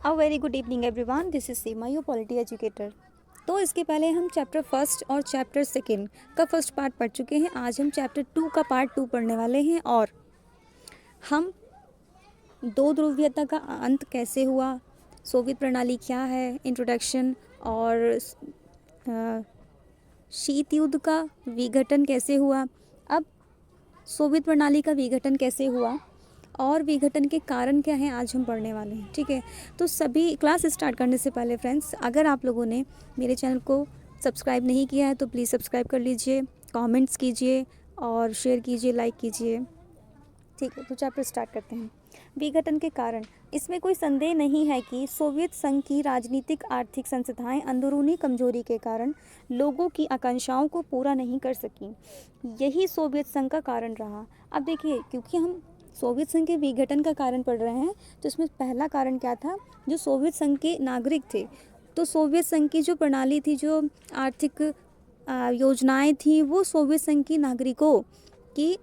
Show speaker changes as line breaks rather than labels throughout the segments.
A very good evening everyone, this is Seema your polity educator. तो इसके पहले हम चैप्टर फर्स्ट और चैप्टर सेकंड का फर्स्ट पार्ट पढ़ चुके हैं। आज हम चैप्टर टू का पार्ट टू पढ़ने वाले हैं और हम दो ध्रुवीयता का अंत कैसे हुआ, सोवियत प्रणाली क्या है, इंट्रोडक्शन और शीत युद्ध का विघटन कैसे हुआ, अब सोवियत प्रणाली का विघटन कैसे हुआ और विघटन के कारण क्या हैं आज हम पढ़ने वाले हैं। ठीक है, तो सभी क्लास स्टार्ट करने से पहले फ्रेंड्स, अगर आप लोगों ने मेरे चैनल को सब्सक्राइब नहीं किया है तो प्लीज़ सब्सक्राइब कर लीजिए, कमेंट्स कीजिए और शेयर कीजिए, लाइक कीजिए। ठीक है, तो चैप्टर स्टार्ट करते हैं। विघटन के कारण। इसमें कोई संदेह नहीं है कि सोवियत संघ की राजनीतिक आर्थिक संस्थाएं अंदरूनी कमजोरी के कारण लोगों की आकांक्षाओं को पूरा नहीं कर सकी। यही सोवियत संघ का कारण रहा। अब देखिए, क्योंकि हम सोवियत संघ के विघटन का कारण पढ़ रहे हैं तो इसमें पहला कारण क्या था, जो सोवियत संघ के नागरिक थे, तो सोवियत संघ की जो प्रणाली थी, जो आर्थिक योजनाएं थी, वो सोवियत संघ की नागरिकों की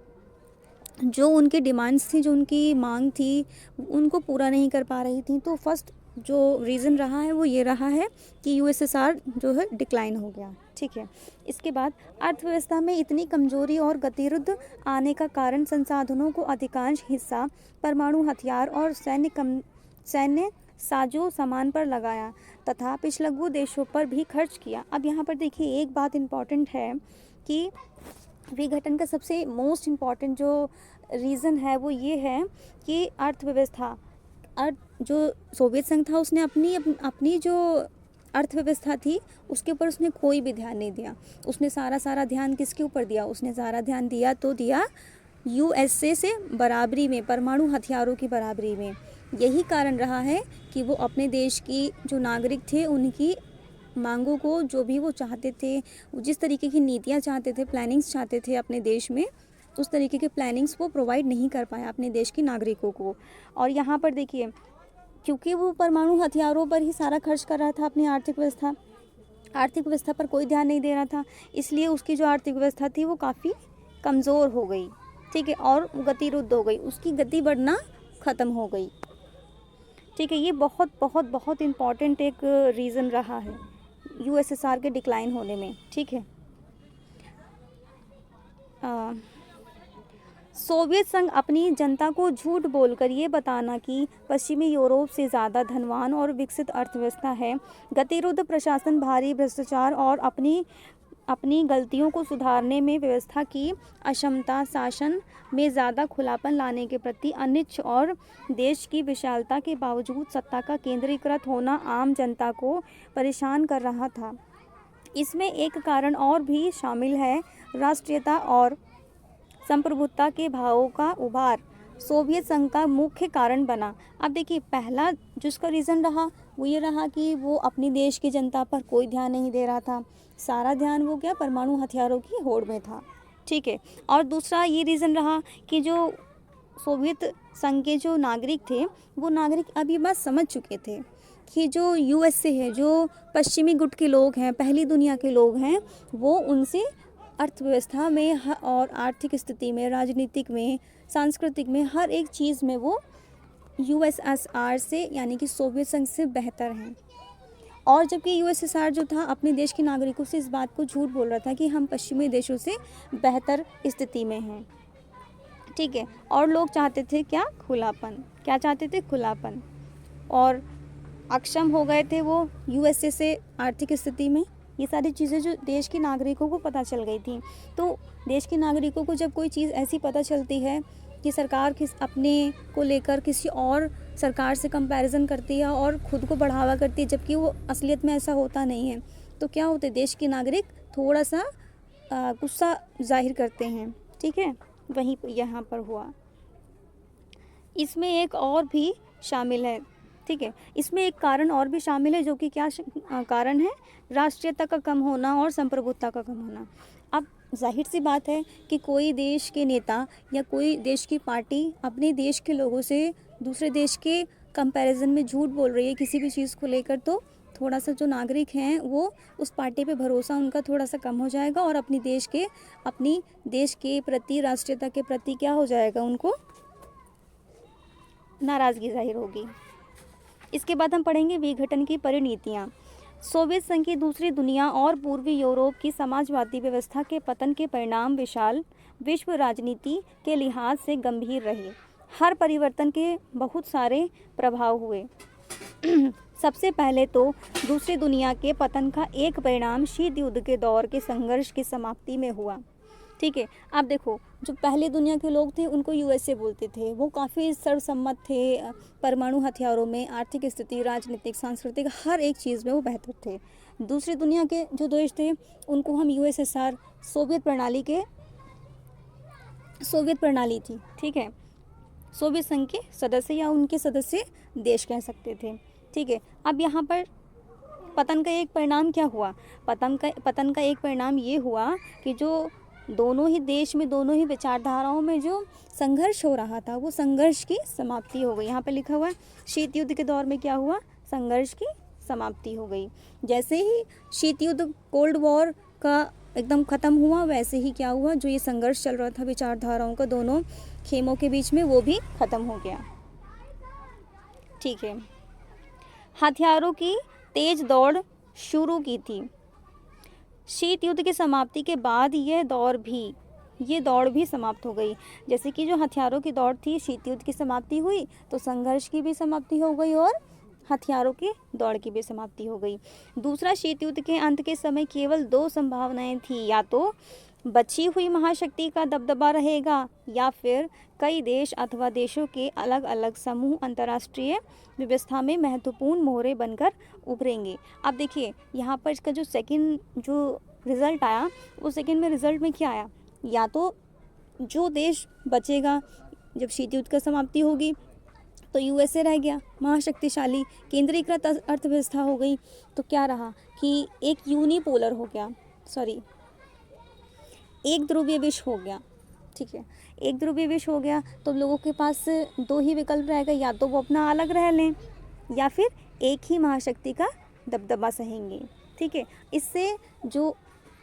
जो उनकी डिमांड्स थी, जो उनकी मांग थी, उनको पूरा नहीं कर पा रही थी। तो फर्स्ट जो रीज़न रहा है वो ये रहा है कि यूएसएसआर जो है डिक्लाइन हो गया। ठीक है, इसके बाद अर्थव्यवस्था में इतनी कमजोरी और गतिरोध आने का कारण संसाधनों को अधिकांश हिस्सा परमाणु हथियार और सैन्य साजो सामान पर लगाया तथा पिछलग्गू देशों पर भी खर्च किया। अब यहाँ पर देखिए, एक बात इम्पॉर्टेंट है कि विघटन का सबसे मोस्ट इम्पॉर्टेंट जो रीज़न है वो ये है कि अर्थव्यवस्था, जो सोवियत संघ था उसने अपनी जो अर्थव्यवस्था थी उसके ऊपर उसने कोई भी ध्यान नहीं दिया। उसने सारा ध्यान किसके ऊपर दिया? उसने सारा ध्यान दिया यूएसए से बराबरी में, परमाणु हथियारों की बराबरी में। यही कारण रहा है कि वो अपने देश की जो नागरिक थे उनकी मांगों को, जो भी वो चाहते थे, जिस तरीके की नीतियाँ चाहते थे, प्लानिंग्स चाहते थे अपने देश में, उस तरीके के प्लानिंग्स वो प्रोवाइड नहीं कर पाया अपने देश के नागरिकों को। और यहाँ पर देखिए, क्योंकि वो परमाणु हथियारों पर ही सारा खर्च कर रहा था, अपनी आर्थिक व्यवस्था पर कोई ध्यान नहीं दे रहा था, इसलिए उसकी जो आर्थिक व्यवस्था थी वो काफ़ी कमज़ोर हो गई। ठीक है, और गतिरुद्ध हो गई, उसकी गति बढ़ना ख़त्म हो गई। ठीक है, ये बहुत बहुत बहुत इम्पॉर्टेंट एक रीज़न रहा है यूएसएसआर के डिक्लाइन होने में। ठीक है, सोवियत संघ अपनी जनता को झूठ बोलकर ये बताना कि पश्चिमी यूरोप से ज़्यादा धनवान और विकसित अर्थव्यवस्था है, गतिरोध प्रशासन, भारी भ्रष्टाचार और अपनी गलतियों को सुधारने में व्यवस्था की अक्षमता, शासन में ज़्यादा खुलापन लाने के प्रति अनिच्छ और देश की विशालता के बावजूद सत्ता का केंद्रीकृत होना आम जनता को परेशान कर रहा था। इसमें एक कारण और भी शामिल है, राष्ट्रीयता और संप्रभुता के भावों का उभार सोवियत संघ का मुख्य कारण बना। अब देखिए, पहला जिसका रीज़न रहा वो ये रहा कि वो अपनी देश की जनता पर कोई ध्यान नहीं दे रहा था, सारा ध्यान वो क्या, परमाणु हथियारों की होड़ में था। ठीक है, और दूसरा ये रीज़न रहा कि जो सोवियत संघ के जो नागरिक थे, वो नागरिक अब ये बात समझ चुके थे कि जो यूएसए है, जो पश्चिमी गुट के लोग हैं, पहली दुनिया के लोग हैं, वो उनसे अर्थव्यवस्था में और आर्थिक स्थिति में, राजनीतिक में, सांस्कृतिक में, हर एक चीज़ में वो यूएसएसआर से, यानी कि सोवियत संघ से बेहतर हैं। और जबकि यूएसएसआर जो था अपने देश के नागरिकों से इस बात को झूठ बोल रहा था कि हम पश्चिमी देशों से बेहतर स्थिति में हैं। ठीक है, और लोग चाहते थे क्या? खुलापन। क्या चाहते थे? खुलापन। और अक्षम हो गए थे वो यूएसए से आर्थिक स्थिति में। ये सारी चीज़ें जो देश के नागरिकों को पता चल गई थी। तो देश के नागरिकों को जब कोई चीज़ ऐसी पता चलती है कि सरकार अपने को लेकर किसी और सरकार से कंपैरिजन करती है और ख़ुद को बढ़ावा करती है, जबकि वो असलियत में ऐसा होता नहीं है, तो क्या होते, देश के नागरिक थोड़ा सा गुस्सा जाहिर करते हैं। ठीक है, वहीं यहाँ पर हुआ। इसमें एक और भी शामिल है। ठीक है, इसमें एक कारण और भी शामिल है, जो कि क्या कारण है? राष्ट्रीयता का कम होना और संप्रभुता का कम होना। अब जाहिर सी बात है कि कोई देश के नेता या कोई देश की पार्टी अपने देश के लोगों से दूसरे देश के कंपैरिजन में झूठ बोल रही है किसी भी चीज़ को लेकर, तो थोड़ा सा जो नागरिक हैं वो उस पार्टी पे भरोसा उनका थोड़ा सा कम हो जाएगा और अपनी देश के प्रति, राष्ट्रीयता के प्रति क्या हो जाएगा, उनको नाराज़गी जाहिर होगी। इसके बाद हम पढ़ेंगे विघटन की परिणतियाँ। सोवियत संघ की दूसरी दुनिया और पूर्वी यूरोप की समाजवादी व्यवस्था के पतन के परिणाम विशाल विश्व राजनीति के लिहाज से गंभीर रहे। हर परिवर्तन के बहुत सारे प्रभाव हुए। सबसे पहले तो दूसरी दुनिया के पतन का एक परिणाम शीत युद्ध के दौर के संघर्ष की समाप्ति में हुआ। ठीक है, आप देखो, जो पहले दुनिया के लोग थे उनको यूएसए बोलते थे, वो काफ़ी सर्वसम्मत थे, परमाणु हथियारों में, आर्थिक स्थिति, राजनीतिक, सांस्कृतिक, हर एक चीज़ में वो बेहतर थे। दूसरी दुनिया के जो देश थे उनको हम यूएसएसआर, सोवियत प्रणाली थी, ठीक है, सोवियत संघ के सदस्य या उनके सदस्य देश कह सकते थे। ठीक है, अब यहाँ पर पतन का एक परिणाम क्या हुआ? पतन का एक परिणाम ये हुआ कि जो दोनों ही देश में, दोनों ही विचारधाराओं में जो संघर्ष हो रहा था, वो संघर्ष की समाप्ति हो गई। यहाँ पर लिखा हुआ है शीत युद्ध के दौर में क्या हुआ? संघर्ष की समाप्ति हो गई। जैसे ही शीत युद्ध, कोल्ड वॉर का एकदम ख़त्म हुआ, वैसे ही क्या हुआ, जो ये संघर्ष चल रहा था विचारधाराओं का दोनों खेमों के बीच में, वो भी ख़त्म हो गया। ठीक है, हथियारों की तेज दौड़ शुरू की थी। शीत युद्ध की समाप्ति के बाद ये दौड़ भी समाप्त हो गई। जैसे कि जो हथियारों की दौड़ थी, शीत युद्ध की समाप्ति हुई तो संघर्ष की भी समाप्ति हो गई और हथियारों की दौड़ की भी समाप्ति हो गई। दूसरा शीत युद्ध के अंत के समय केवल दो संभावनाएं थी, या तो बची हुई महाशक्ति का दबदबा रहेगा या फिर कई देश अथवा देशों के अलग अलग समूह अंतर्राष्ट्रीय व्यवस्था में महत्वपूर्ण मोहरे बनकर उभरेंगे। अब देखिए यहाँ पर इसका जो सेकंड जो रिज़ल्ट आया, उस सेकंड में रिज़ल्ट में क्या आया? या तो जो देश बचेगा जब शीत युद्ध की समाप्ति होगी तो यूएसए रह गया महाशक्तिशाली, केंद्रीकृत अर्थव्यवस्था हो गई, तो क्या रहा कि एक यूनिपोलर हो गया, एक ध्रुवीय विश्व हो गया। ठीक है, एक ध्रुवीय विश्व हो गया तो लोगों के पास दो ही विकल्प रहेगा, या तो वो अपना अलग रह लें या फिर एक ही महाशक्ति का दबदबा सहेंगे। ठीक है, इससे जो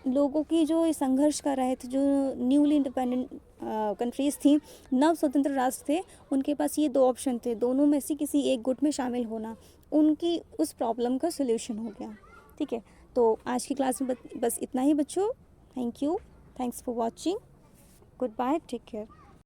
लोगों की जो संघर्ष कर रहे थे, जो न्यूली इंडिपेंडेंट कंट्रीज़ थी, नव स्वतंत्र राष्ट्र थे, उनके पास ये दो ऑप्शन थे, दोनों में से किसी एक गुट में शामिल होना, उनकी उस प्रॉब्लम का सोल्यूशन हो गया। ठीक है, तो आज की क्लास में बस इतना ही बच्चों। Thank you, thanks for watching, good bye, take care.